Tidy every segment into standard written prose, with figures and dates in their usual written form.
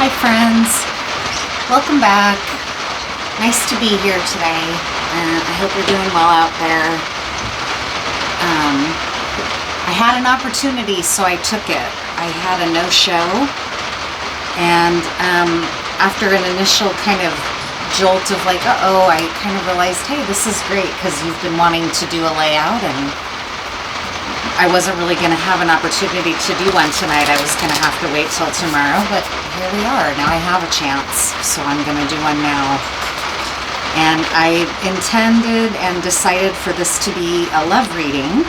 Hi friends, welcome back. Nice to be here today, and I hope you're doing well out there. I had an opportunity, so I took it. I had a no-show, and after an initial kind of jolt of like, uh-oh, I kind of realized, hey, this is great, because you've been wanting to do a layout, and I wasn't really going to have an opportunity to do one tonight. I was going to have to wait till tomorrow, but here we are. Now I have a chance, so I'm going to do one now. And I intended and decided for this to be a love reading.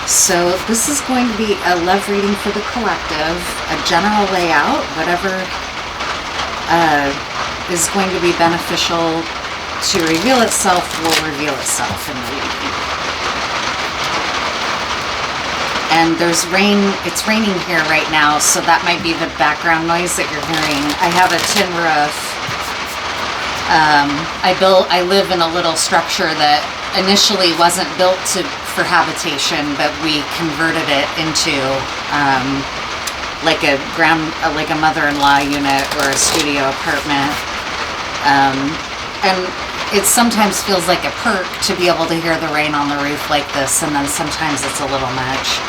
So this is going to be a love reading for the collective, a general layout, whatever is going to be beneficial to reveal itself will reveal itself in the reading. And there's rain, it's raining here right now, so that might be the background noise that you're hearing. I have a tin roof. I live in a little structure that initially wasn't built for habitation, but we converted it into like a mother-in-law unit or a studio apartment. And it sometimes feels like a perk to be able to hear the rain on the roof like this, and then sometimes it's a little much.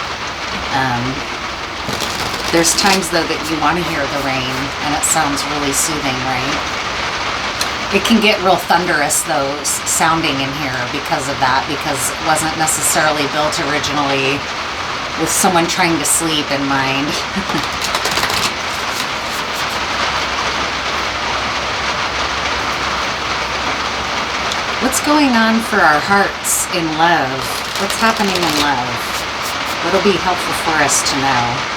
There's times though that you want to hear the rain and it sounds really soothing, right? It can get real thunderous though sounding in here because of that, because it wasn't necessarily built originally with someone trying to sleep in mind. What's going on for our hearts in love? What's happening in love? What'll be helpful for us to know?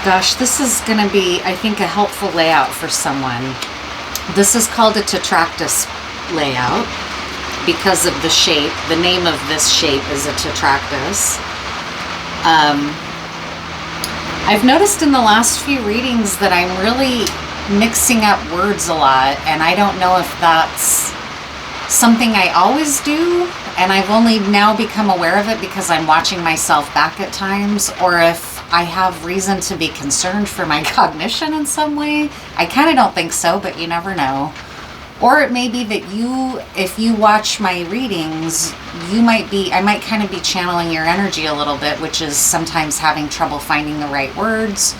Gosh, this is going to be, I think, a helpful layout for someone. This is called a tetractys layout because of the shape. The name of this shape is a tetractys. I've noticed in the last few readings that I'm really mixing up words a lot, and I don't know if that's something I always do, and I've only now become aware of it because I'm watching myself back at times, or if I have reason to be concerned for my cognition in some way. I kind of don't think so, but you never know. Or it may be that if you watch my readings, I might kind of be channeling your energy a little bit, which is sometimes having trouble finding the right words.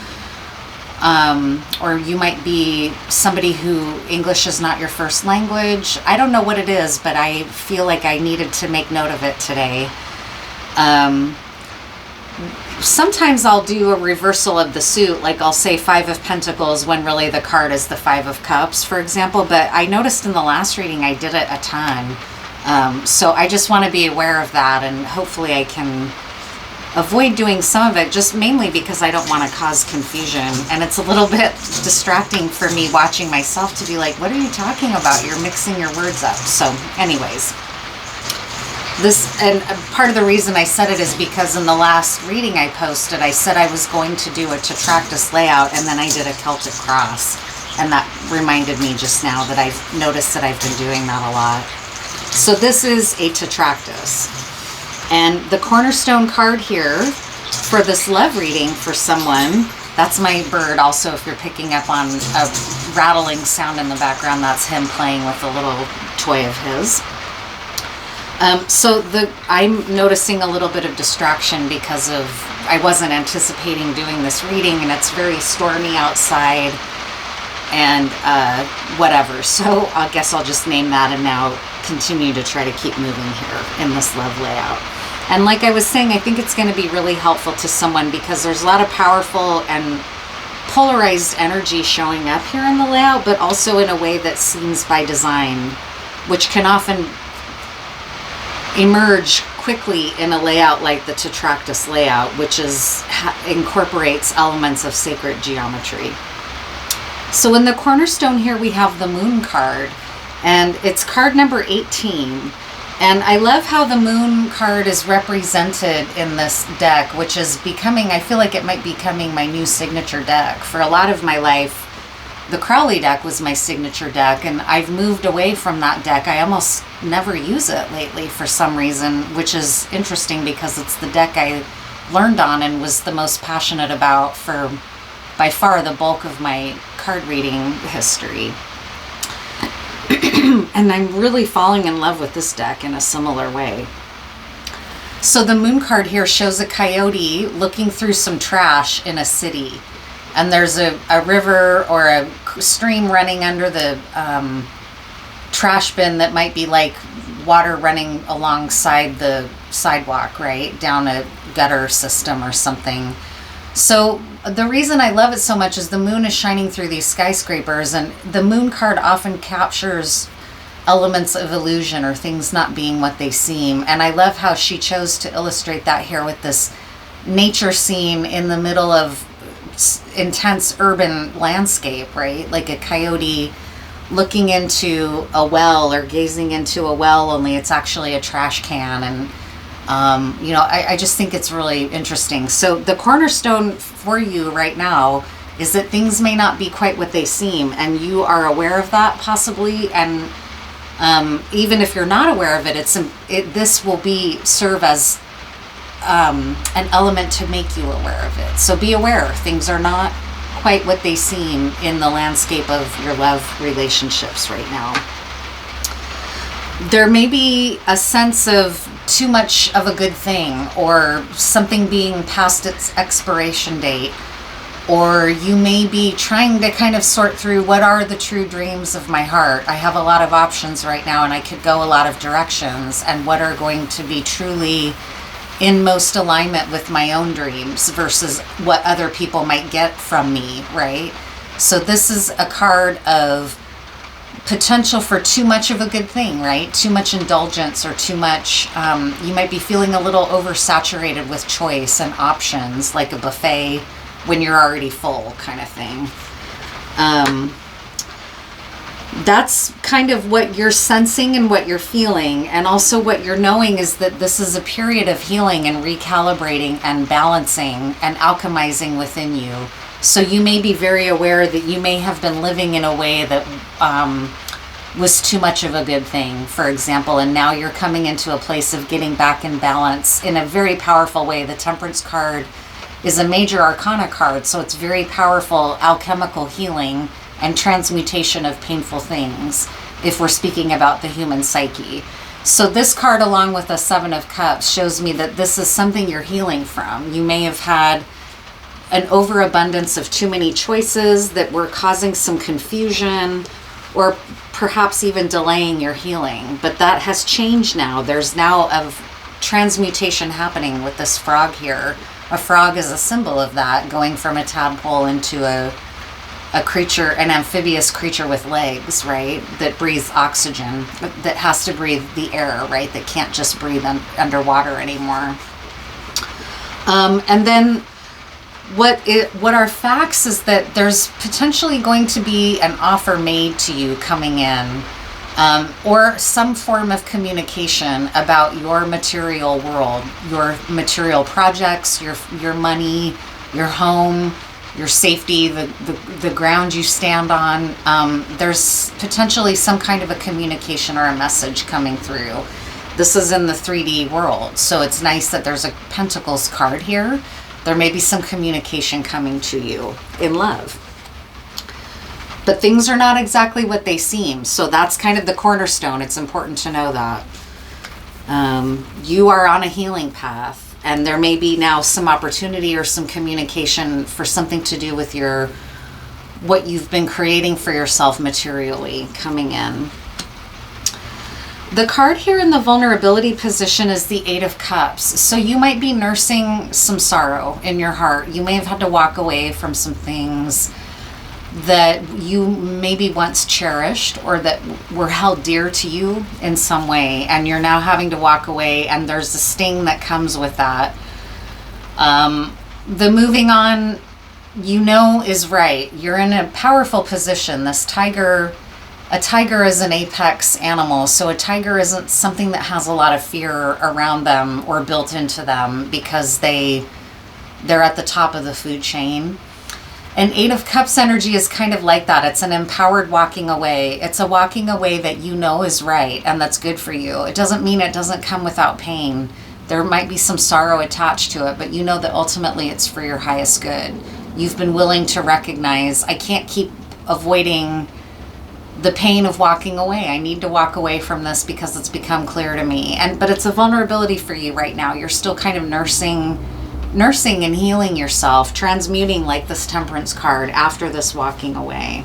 Or you might be somebody who English is not your first language. I don't know what it is, but I feel like I needed to make note of it today. Sometimes I'll do a reversal of the suit, like I'll say 5 of Pentacles when really the card is the 5 of Cups, for example, but I noticed in the last reading I did it a ton. So I just want to be aware of that, and hopefully I can avoid doing some of it, just mainly because I don't want to cause confusion, and it's a little bit distracting for me watching myself to be like, what are you talking about? You're mixing your words up. So anyways. And part of the reason I said it is because in the last reading I posted, I said I was going to do a tetractys layout, and then I did a Celtic cross. And that reminded me just now that I've noticed that I've been doing that a lot. So this is a tetractys. And the cornerstone card here for this love reading for someone, that's my bird also, if you're picking up on a rattling sound in the background, that's him playing with a little toy of his. I'm noticing a little bit of distraction because I wasn't anticipating doing this reading, and it's very stormy outside and whatever. So I guess I'll just name that and now continue to try to keep moving here in this love layout. And like I was saying, I think it's going to be really helpful to someone because there's a lot of powerful and polarized energy showing up here in the layout, but also in a way that seems by design, which can often emerge quickly in a layout like the Tetractys layout, which incorporates elements of sacred geometry. So in the cornerstone here we have the Moon card, and it's card number 18. And I love how the Moon card is represented in this deck, which is becoming, I feel like it might be becoming my new signature deck. For a lot of my life, the Crowley deck was my signature deck, and I've moved away from that deck. I almost never use it lately for some reason, which is interesting because it's the deck I learned on and was the most passionate about for by far the bulk of my card reading history. And I'm really falling in love with this deck in a similar way. So the Moon card here shows a coyote looking through some trash in a city. And there's a river or a stream running under the trash bin that might be like water running alongside the sidewalk, right? Down a gutter system or something. So the reason I love it so much is the moon is shining through these skyscrapers, and the Moon card often captures elements of illusion or things not being what they seem. And I love how she chose to illustrate that here with this nature scene in the middle of intense urban landscape, right? Like a coyote looking into a well or gazing into a well, only it's actually a trash can. And I just think it's really interesting. So the cornerstone for you right now is that things may not be quite what they seem, and you are aware of that possibly. And even if you're not aware of it, this will serve as an element to make you aware of it. So be aware, things are not quite what they seem in the landscape of your love relationships right now. There may be a sense of too much of a good thing, or something being past its expiration date, or you may be trying to kind of sort through what are the true dreams of my heart. I have a lot of options right now, and I could go a lot of directions, and what are going to be truly in most alignment with my own dreams versus what other people might get from me, right? So this is a card of potential for too much of a good thing, right? Too much indulgence, or too much, you might be feeling a little oversaturated with choice and options, like a buffet when you're already full kind of thing. That's kind of what you're sensing and what you're feeling. And also what you're knowing is that this is a period of healing and recalibrating and balancing and alchemizing within you. So you may be very aware that you may have been living in a way that was too much of a good thing, for example, and now you're coming into a place of getting back in balance in a very powerful way. The Temperance card is a major arcana card, so it's very powerful alchemical healing and transmutation of painful things, if we're speaking about the human psyche. So this card, along with the Seven of Cups, shows me that this is something you're healing from. You may have had an overabundance of too many choices that were causing some confusion, or perhaps even delaying your healing. But that has changed now. There's now a transmutation happening with this frog here. A frog is a symbol of that, going from a tadpole into a creature, an amphibious creature with legs, right? That breathes oxygen, that has to breathe the air, right? That can't just breathe underwater anymore. And then what are facts is that there's potentially going to be an offer made to you coming in, or some form of communication about your material world, your material projects, your money, your home, your safety, the ground you stand on. There's potentially some kind of a communication or a message coming through. This is in the 3D world, so it's nice that there's a Pentacles card here. There may be some communication coming to you in love. But things are not exactly what they seem, so that's kind of the cornerstone. It's important to know that. You are on a healing path. And there may be now some opportunity or some communication for something to do with what you've been creating for yourself materially coming in. The card here in the vulnerability position is the Eight of Cups. So you might be nursing some sorrow in your heart. You may have had to walk away from some things. that you maybe once cherished or that were held dear to you in some way, and you're now having to walk away, and there's a sting that comes with that. The moving on, is right. You're in a powerful position. A tiger is an apex animal, so a tiger isn't something that has a lot of fear around them or built into them because they're at the top of the food chain. And Eight of Cups energy is kind of like that. It's an empowered walking away. It's a walking away that is right and that's good for you. It doesn't mean it doesn't come without pain. There might be some sorrow attached to it, but you know that ultimately it's for your highest good. You've been willing to recognize, I can't keep avoiding the pain of walking away. I need to walk away from this because it's become clear to me. But it's a vulnerability for you right now. You're still kind of nursing and healing yourself, transmuting like this Temperance card after this walking away.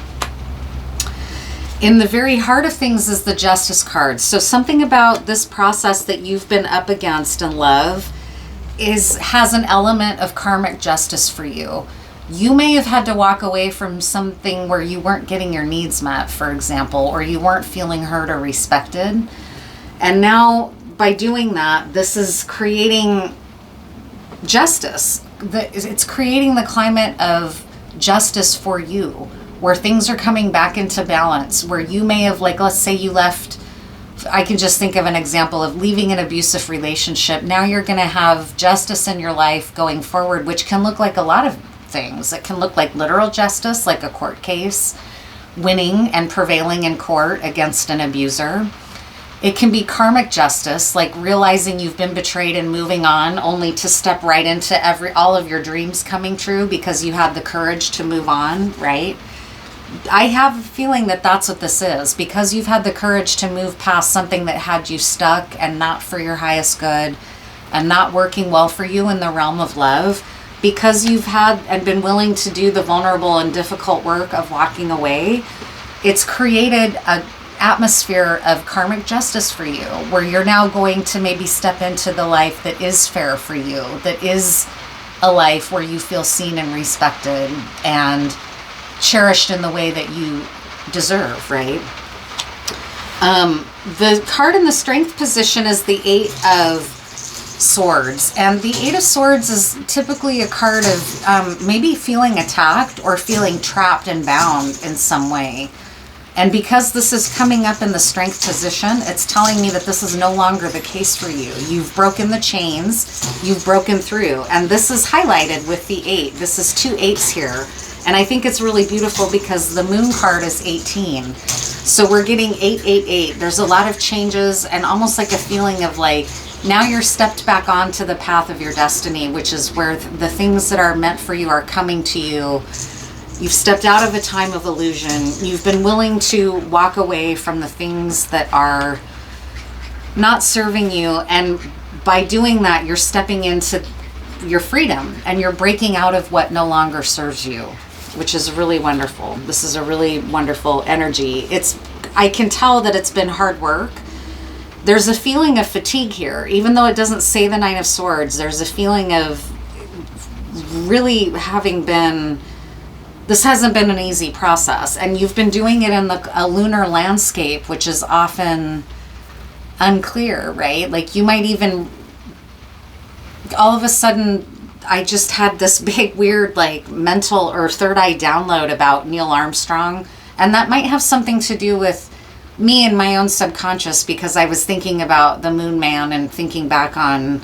In the very heart of things is the Justice card. So something about this process that you've been up against in love has an element of karmic justice for you. You may have had to walk away from something where you weren't getting your needs met, for example, or you weren't feeling heard or respected. And now by doing that, this is creating justice. It's creating the climate of justice for you, where things are coming back into balance, where you may have, like, let's say you left, I can just think of an example of leaving an abusive relationship. Now you're going to have justice in your life going forward, which can look like a lot of things. It can look like literal justice, like a court case, winning and prevailing in court against an abuser. It can be karmic justice, like realizing you've been betrayed and moving on, only to step right into all of your dreams coming true because you had the courage to move on, right? I have a feeling that that's what this is, because you've had the courage to move past something that had you stuck and not for your highest good and not working well for you in the realm of love, because you've had and been willing to do the vulnerable and difficult work of walking away. It's created an atmosphere of karmic justice for you, where you're now going to maybe step into the life that is fair for you, that is a life where you feel seen and respected and cherished in the way that you deserve, right? The card in the strength position is the Eight of Swords, and the Eight of Swords is typically a card of maybe feeling attacked or feeling trapped and bound in some way. And because this is coming up in the strength position, it's telling me that this is no longer the case for you. You've broken the chains, you've broken through, and this is highlighted with the 8. This is 2 8s here. And I think it's really beautiful because the moon card is 18. So we're getting 888. There's a lot of changes and almost like a feeling of like, now you're stepped back onto the path of your destiny, which is where the things that are meant for you are coming to you. You've stepped out of a time of illusion. You've been willing to walk away from the things that are not serving you. And by doing that, you're stepping into your freedom and you're breaking out of what no longer serves you, which is really wonderful. This is a really wonderful energy. I can tell that it's been hard work. There's a feeling of fatigue here. Even though it doesn't say the 9 of Swords, there's a feeling of really having been, this hasn't been an easy process. And you've been doing it in a lunar landscape, which is often unclear, right? Like you might even, all of a sudden, I just had this big weird like mental or third eye download about Neil Armstrong. And that might have something to do with me and my own subconscious, because I was thinking about the Moon Man and thinking back on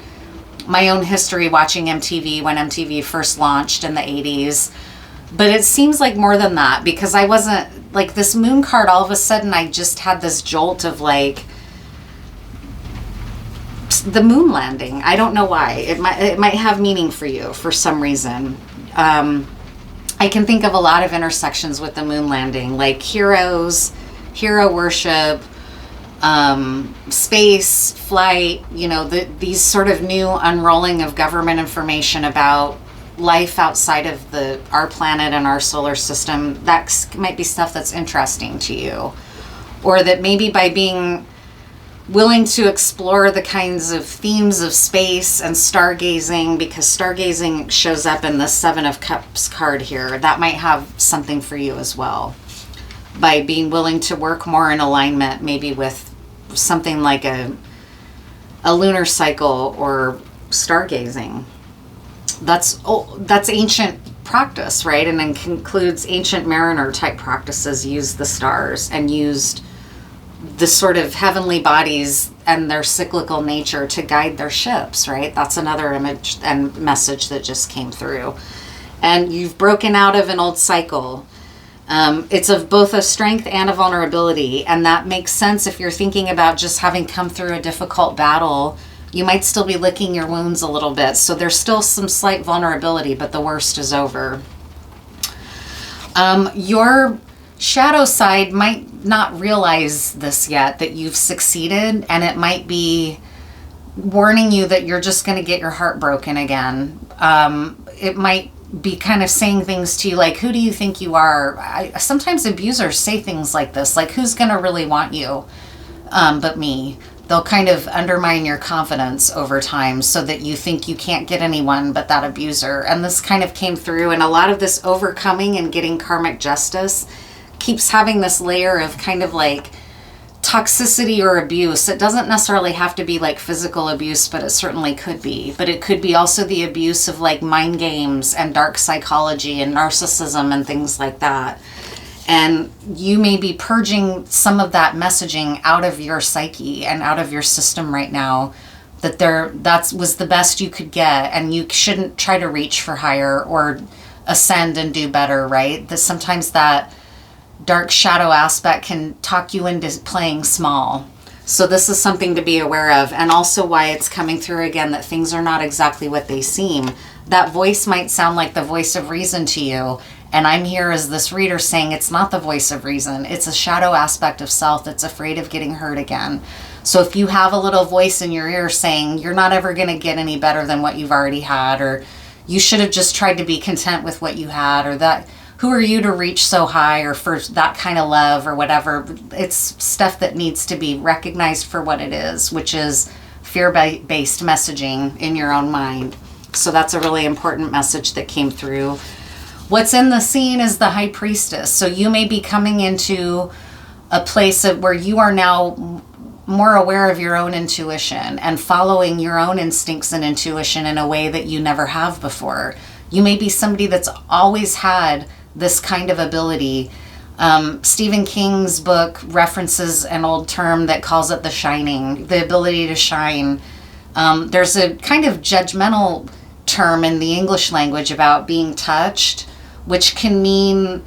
my own history watching MTV when MTV first launched in the 80s. But it seems like more than that, because I wasn't like this moon card. All of a sudden I just had this jolt of like the moon landing. I don't know why. It might have meaning for you for some reason. I can think of a lot of intersections with the moon landing, like heroes, hero worship, space, flight, these sort of new unrolling of government information about life outside of our planet and our solar system. That might be stuff that's interesting to you. Or that maybe by being willing to explore the kinds of themes of space and stargazing, because stargazing shows up in the Seven of Cups card here. That might have something for you as well, by being willing to work more in alignment, maybe with something like a lunar cycle or stargazing. That's ancient practice, right? And then concludes ancient mariner type practices used the stars and used the sort of heavenly bodies and their cyclical nature to guide their ships, right? That's another image and message that just came through. And you've broken out of an old cycle. It's of both a strength and a vulnerability, and that makes sense if you're thinking about just having come through a difficult battle. You might still be licking your wounds a little bit, so there's still some slight vulnerability, but the worst is over. Your shadow side might not realize this yet, that you've succeeded, and it might be warning you that you're just going to get your heart broken again. It might be kind of saying things to you like, who do you think you are? Sometimes abusers say things like this, like, who's going to really want you but me? They'll kind of undermine your confidence over time so that you think you can't get anyone but that abuser. And this kind of came through, and a lot of this overcoming and getting karmic justice keeps having this layer of kind of like toxicity or abuse. It doesn't necessarily have to be like physical abuse, but it certainly could be. But it could be also the abuse of like mind games and dark psychology and narcissism and things like that. And you may be purging some of that messaging out of your psyche and out of your system right now, that was the best you could get, and you shouldn't try to reach for higher or ascend and do better, right? That sometimes that dark shadow aspect can talk you into playing small. So this is something to be aware of, and also why it's coming through again, that things are not exactly what they seem. That voice might sound like the voice of reason to you, and I'm here as this reader saying it's not the voice of reason. It's a shadow aspect of self that's afraid of getting hurt again. So if you have a little voice in your ear saying you're not ever going to get any better than what you've already had, or you should have just tried to be content with what you had, or that who are you to reach so high, or for that kind of love, or whatever, it's stuff that needs to be recognized for what it is, which is fear-based messaging in your own mind. So that's a really important message that came through. What's in the scene is the high priestess. So you may be coming into a place where you are now more aware of your own intuition and following your own instincts and intuition in a way that you never have before. You may be somebody that's always had this kind of ability. Stephen King's book references an old term that calls it the shining, the ability to shine. There's a kind of judgmental term in the English language about being touched, which can mean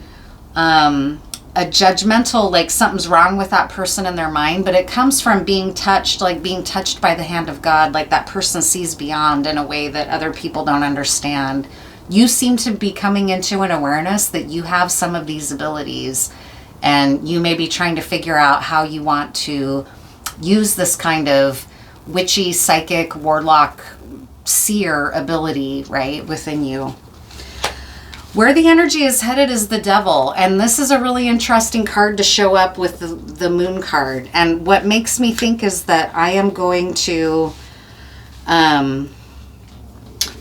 a judgmental, like something's wrong with that person in their mind, but it comes from being touched, like being touched by the hand of God, like that person sees beyond in a way that other people don't understand. You seem to be coming into an awareness that you have some of these abilities, and you may be trying to figure out how you want to use this kind of witchy, psychic, warlock, seer ability, right, within you. Where the energy is headed is the devil, and this is a really interesting card to show up with the moon card. And what makes me think is that I am going to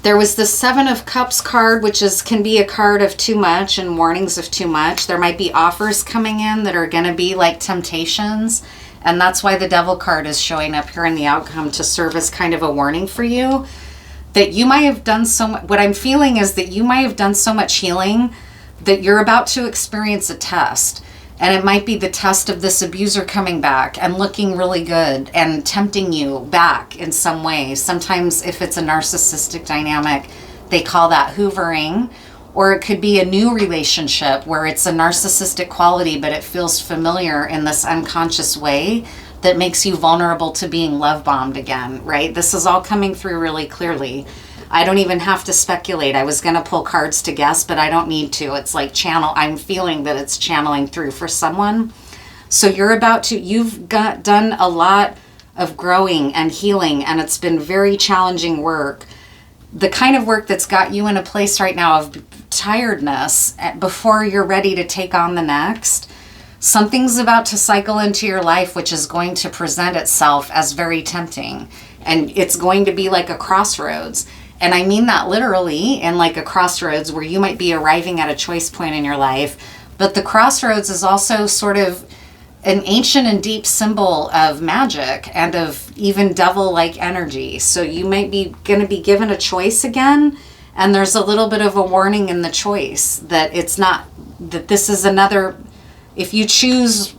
there was the Seven of Cups card, which can be a card of too much and warnings of too much. There might be offers coming in that are going to be like temptations, and that's why the devil card is showing up here in the outcome, to serve as kind of a warning for you. That you might have done so much, what I'm feeling is that you might have done so much healing that you're about to experience a test. And it might be the test of this abuser coming back and looking really good and tempting you back in some way. Sometimes if it's a narcissistic dynamic, they call that hoovering. Or it could be a new relationship where it's a narcissistic quality, but it feels familiar in this unconscious way that makes you vulnerable to being love bombed again, right? This is all coming through really clearly. I don't even have to speculate. I was going to pull cards to guess, but I don't need to. It's like I'm feeling that it's channeling through for someone. So you've done a lot of growing and healing, and it's been very challenging work. The kind of work that's got you in a place right now of tiredness before you're ready to take on the next. Something's about to cycle into your life, which is going to present itself as very tempting. And it's going to be like a crossroads. And I mean that literally, in like a crossroads where you might be arriving at a choice point in your life. But the crossroads is also sort of an ancient and deep symbol of magic and of even devil-like energy. So you might be going to be given a choice again. And there's a little bit of a warning in the choice that it's not, that this is another, if you choose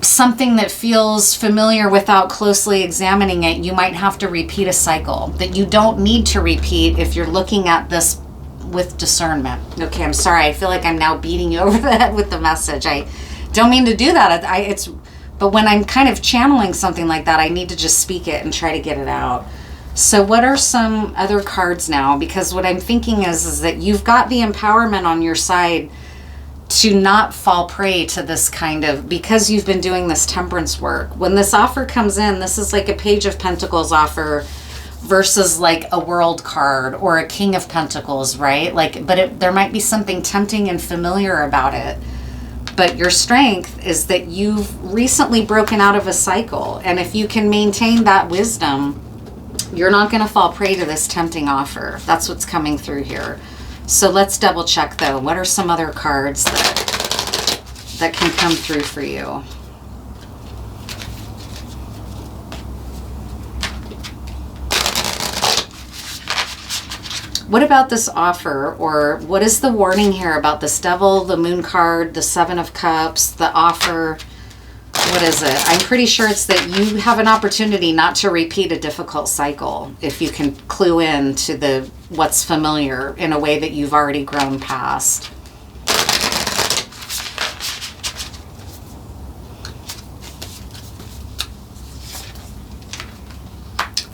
something that feels familiar without closely examining it, you might have to repeat a cycle that you don't need to repeat if you're looking at this with discernment. Okay, I'm sorry. I feel like I'm now beating you over the head with the message. I don't mean to do that. But when I'm kind of channeling something like that, I need to just speak it and try to get it out. So what are some other cards now? Because what I'm thinking is that you've got the empowerment on your side to not fall prey to this kind of, because you've been doing this temperance work. When this offer comes in, this is like a Page of Pentacles offer versus like a World card or a King of Pentacles, right? Like, but there might be something tempting and familiar about it. But your strength is that you've recently broken out of a cycle. And if you can maintain that wisdom, you're not going to fall prey to this tempting offer. That's what's coming through here. So let's double check though. What are some other cards that can come through for you? What about this offer, or what is the warning here about this Devil, the Moon card, the Seven of Cups, the offer? What is it? I'm pretty sure it's that you have an opportunity not to repeat a difficult cycle if you can clue in to what's familiar in a way that you've already grown past.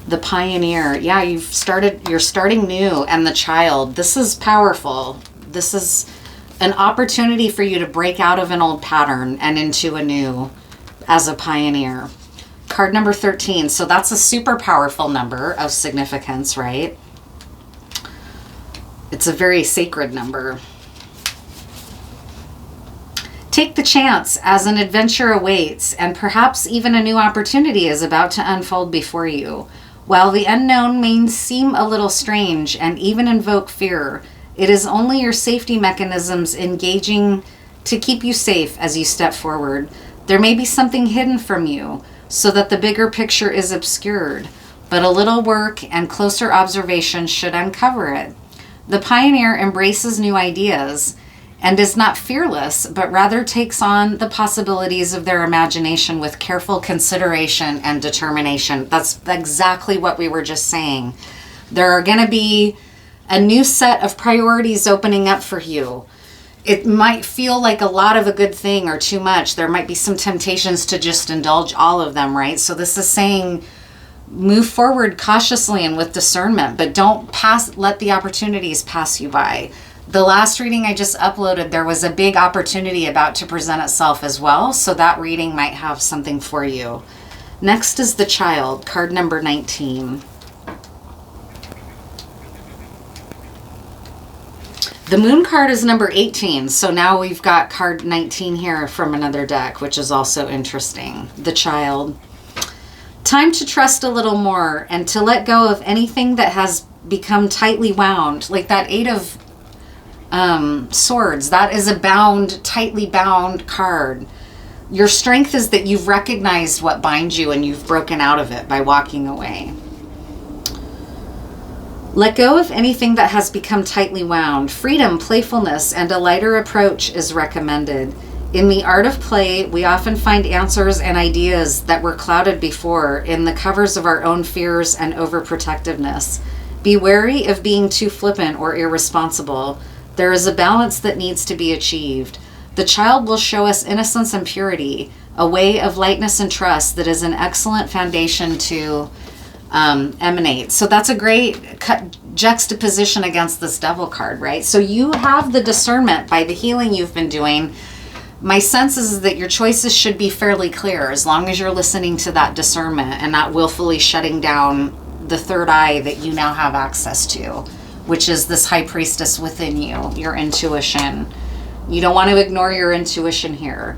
The Pioneer. Yeah, you're starting new. And the Child. This is powerful. This is an opportunity for you to break out of an old pattern and into a new as a pioneer. Card number 13. So that's a super powerful number of significance, right? It's a very sacred number. Take the chance as an adventure awaits, and perhaps even a new opportunity is about to unfold before you. While the unknown may seem a little strange and even invoke fear, it is only your safety mechanisms engaging to keep you safe as you step forward. There may be something hidden from you so that the bigger picture is obscured, but a little work and closer observation should uncover it. The pioneer embraces new ideas and is not fearless, but rather takes on the possibilities of their imagination with careful consideration and determination. That's exactly what we were just saying. There are going to be a new set of priorities opening up for you. It might feel like a lot of a good thing or too much. There might be some temptations to just indulge all of them, right? So this is saying move forward cautiously and with discernment, but don't let the opportunities pass you by. The last reading I just uploaded, there was a big opportunity about to present itself as well. So that reading might have something for you. Next is the Child, card number 19. The Moon card is number 18. So now we've got card 19 here from another deck, which is also interesting. The Child. Time to trust a little more and to let go of anything that has become tightly wound. Like that Eight of Swords. That is a tightly bound card. Your strength is that you've recognized what binds you and you've broken out of it by walking away. Let go of anything that has become tightly wound. Freedom, playfulness, and a lighter approach is recommended. In the art of play, we often find answers and ideas that were clouded before in the covers of our own fears and overprotectiveness. Be wary of being too flippant or irresponsible. There is a balance that needs to be achieved. The Child will show us innocence and purity, a way of lightness and trust that is an excellent foundation to emanate. So that's a great juxtaposition against this Devil card, right? So you have the discernment by the healing you've been doing. My sense is that your choices should be fairly clear as long as you're listening to that discernment and not willfully shutting down the third eye that you now have access to, which is this High Priestess within you, your intuition, You don't want to ignore your intuition here.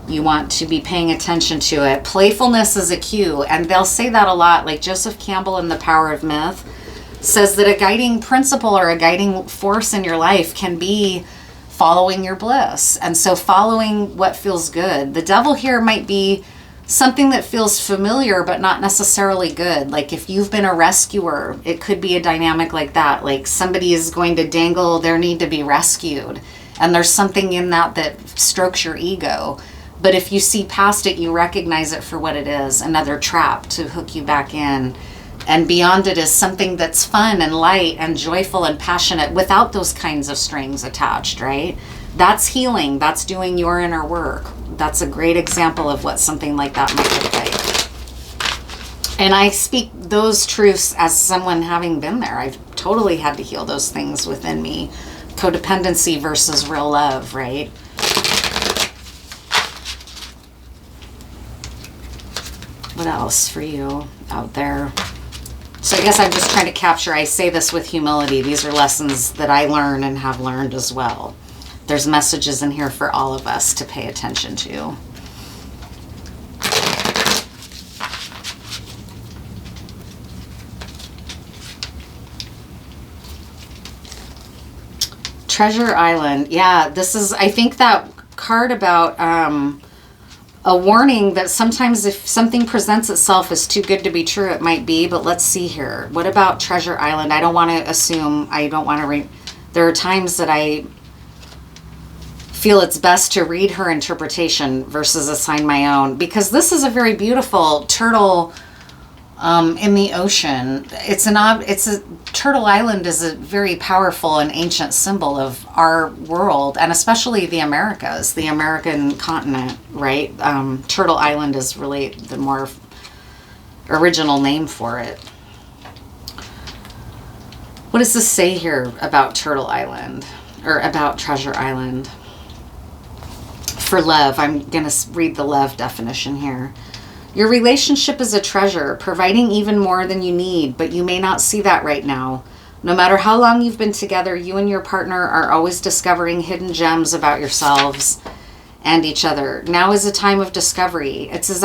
You want to be paying attention to it. Playfulness is a cue, and they'll say that a lot. Like Joseph Campbell in The Power of Myth says that a guiding principle or a guiding force in your life can be following your bliss. And so following what feels good. The devil here might be something that feels familiar but not necessarily good. Like if you've been a rescuer, it could be a dynamic like that. Like somebody is going to dangle their need to be rescued, and there's something in that that strokes your ego. But if you see past it, you recognize it for what it is, another trap to hook you back in. And beyond it is something that's fun and light and joyful and passionate without those kinds of strings attached, right? That's healing. That's doing your inner work. That's a great example of what something like that might look like. And I speak those truths as someone having been there. I've totally had to heal those things within me. Codependency versus real love, right? What else for you out there? So I guess I'm just trying to capture, I say this with humility. These are lessons that I learn and have learned as well. There's messages in here for all of us to pay attention to. Treasure Island. Yeah, this is, I think that card about a warning that sometimes if something presents itself as too good to be true, it might be, but let's see here. What about Treasure Island? I don't want to assume, I don't want to there are times that I feel it's best to read her interpretation versus assign my own, because this is a very beautiful turtle in the ocean. It's a Turtle Island is a very powerful and ancient symbol of our world, and especially the Americas, the American continent, right? Turtle Island is really the more original name for it. What does this say here about Turtle Island, or about Treasure Island? For love, I'm going to read the love definition here. Your relationship is a treasure, providing even more than you need, but you may not see that right now. No matter how long you've been together, you and your partner are always discovering hidden gems about yourselves and each other. Now is a time of discovery. It's as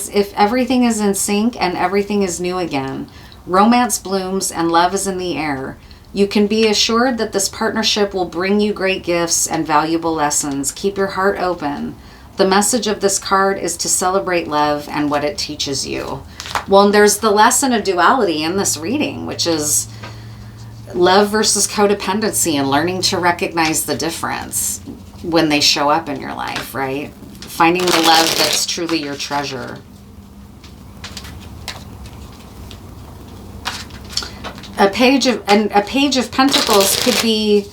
if everything is in sync and everything is new again. Romance blooms and love is in the air. You can be assured that this partnership will bring you great gifts and valuable lessons. Keep your heart open. The message of this card is to celebrate love and what it teaches you. Well, there's the lesson of duality in this reading, which is love versus codependency, and learning to recognize the difference when they show up in your life, right? Finding the love that's truly your treasure. A page of Pentacles could be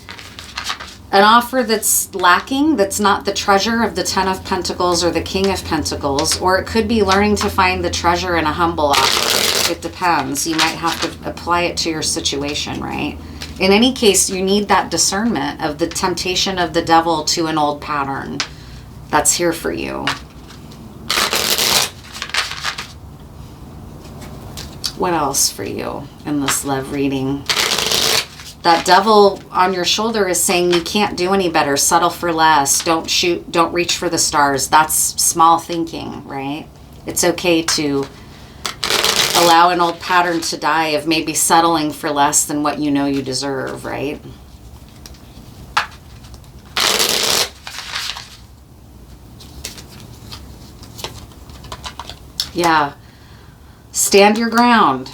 an offer that's lacking, that's not the treasure of the Ten of Pentacles or the King of Pentacles, or it could be learning to find the treasure in a humble offer. It depends. You might have to apply it to your situation, right? In any case, you need that discernment of the temptation of the devil to an old pattern. That's here for you. What else for you in this love reading? That devil on your shoulder is saying you can't do any better. Settle for less. Don't reach for the stars. That's small thinking, right? It's okay to allow an old pattern to die of maybe settling for less than what you know you deserve, right? Yeah. Stand your ground.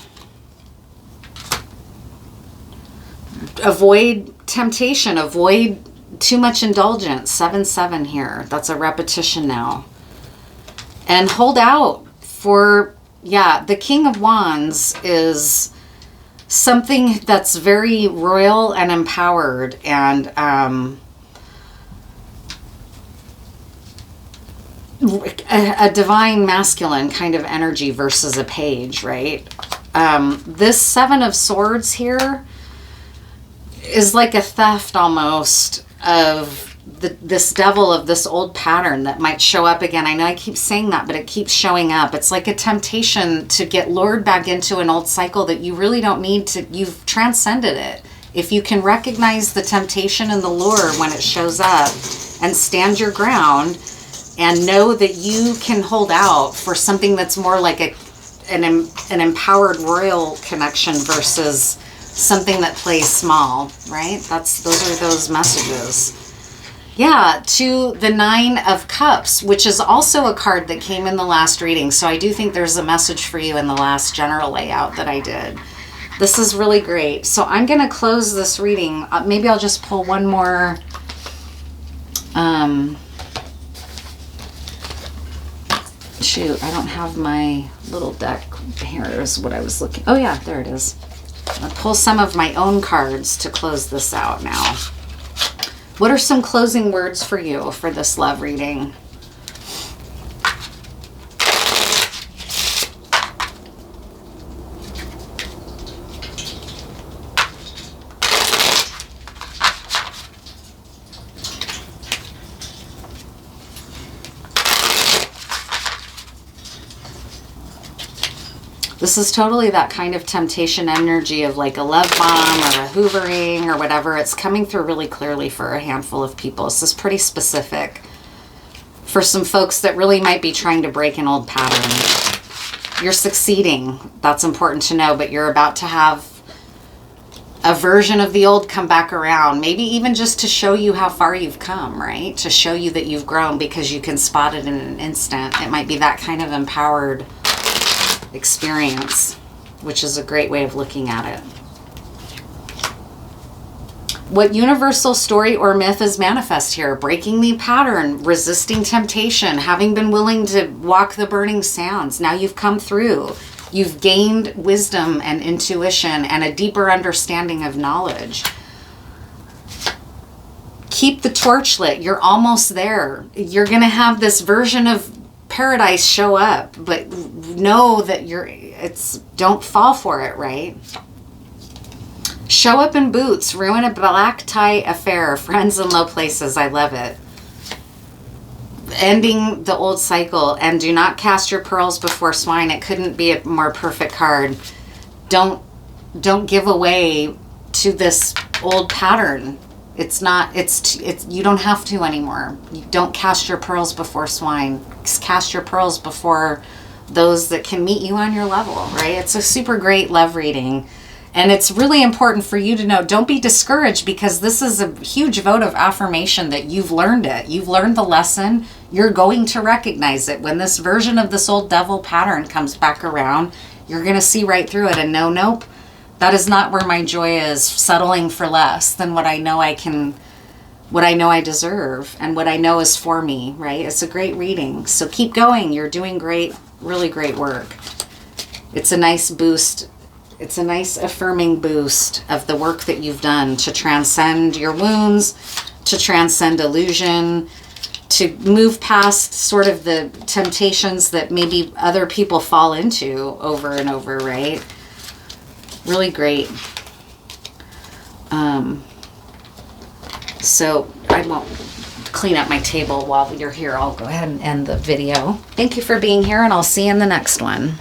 Avoid temptation. Avoid too much indulgence. 7-7 here. That's a repetition now. And hold out for, yeah, the King of Wands is something that's very royal and empowered, and a divine masculine kind of energy versus a page, right? This Seven of Swords here is like a theft almost of this devil, of this old pattern that might show up again. I know I keep saying that, but it keeps showing up. It's like a temptation to get lured back into an old cycle that you really don't need to. You've transcended it. If you can recognize the temptation and the lure when it shows up and stand your ground and know that you can hold out for something that's more like an empowered royal connection versus something that plays small, right? Those are those messages. Yeah, to the 9 of Cups, which is also a card that came in the last reading. So I do think there's a message for you in the last general layout that I did. This is really great. So I'm going to close this reading. Maybe I'll just pull one more. Shoot, I don't have my little deck. Here is what I was looking. Oh yeah, there it is. I'll pull some of my own cards to close this out now. What are some closing words for you for this love reading? This is totally that kind of temptation energy of like a love bomb or a hoovering or whatever. It's coming through really clearly for a handful of people. This is pretty specific for some folks that really might be trying to break an old pattern. You're succeeding. That's important to know, but you're about to have a version of the old come back around. Maybe even just to show you how far you've come, right? To show you that you've grown because you can spot it in an instant. It might be that kind of empowered experience, which is a great way of looking at it. What universal story or myth is manifest here? Breaking the pattern, resisting temptation, having been willing to walk the burning sands. Now you've come through. You've gained wisdom and intuition and a deeper understanding of knowledge. Keep the torch lit. You're almost there. You're going to have this version of paradise show up, but know that don't fall for it, right? Show up in boots, ruin a black tie affair, friends in low places. I love it. Ending the old cycle, and do not cast your pearls before swine. It couldn't be a more perfect card. Don't give away to this old pattern. It's you don't have to anymore. You don't cast your pearls before swine. Cast your pearls before those that can meet you on your level, right? It's a super great love reading. And it's really important for you to know, don't be discouraged, because this is a huge vote of affirmation that you've learned it. You've learned the lesson. You're going to recognize it. When this version of this old devil pattern comes back around, you're going to see right through it and know, nope, that is not where my joy is, settling for less than what I know I deserve and what I know is for me, right? It's a great reading. So keep going. You're doing great, really great work. It's a nice boost. It's a nice affirming boost of the work that you've done to transcend your wounds, to transcend illusion, to move past sort of the temptations that maybe other people fall into over and over, right? Really great. So I won't clean up my table while you're here. I'll go ahead and end the video. Thank you for being here, and I'll see you in the next one.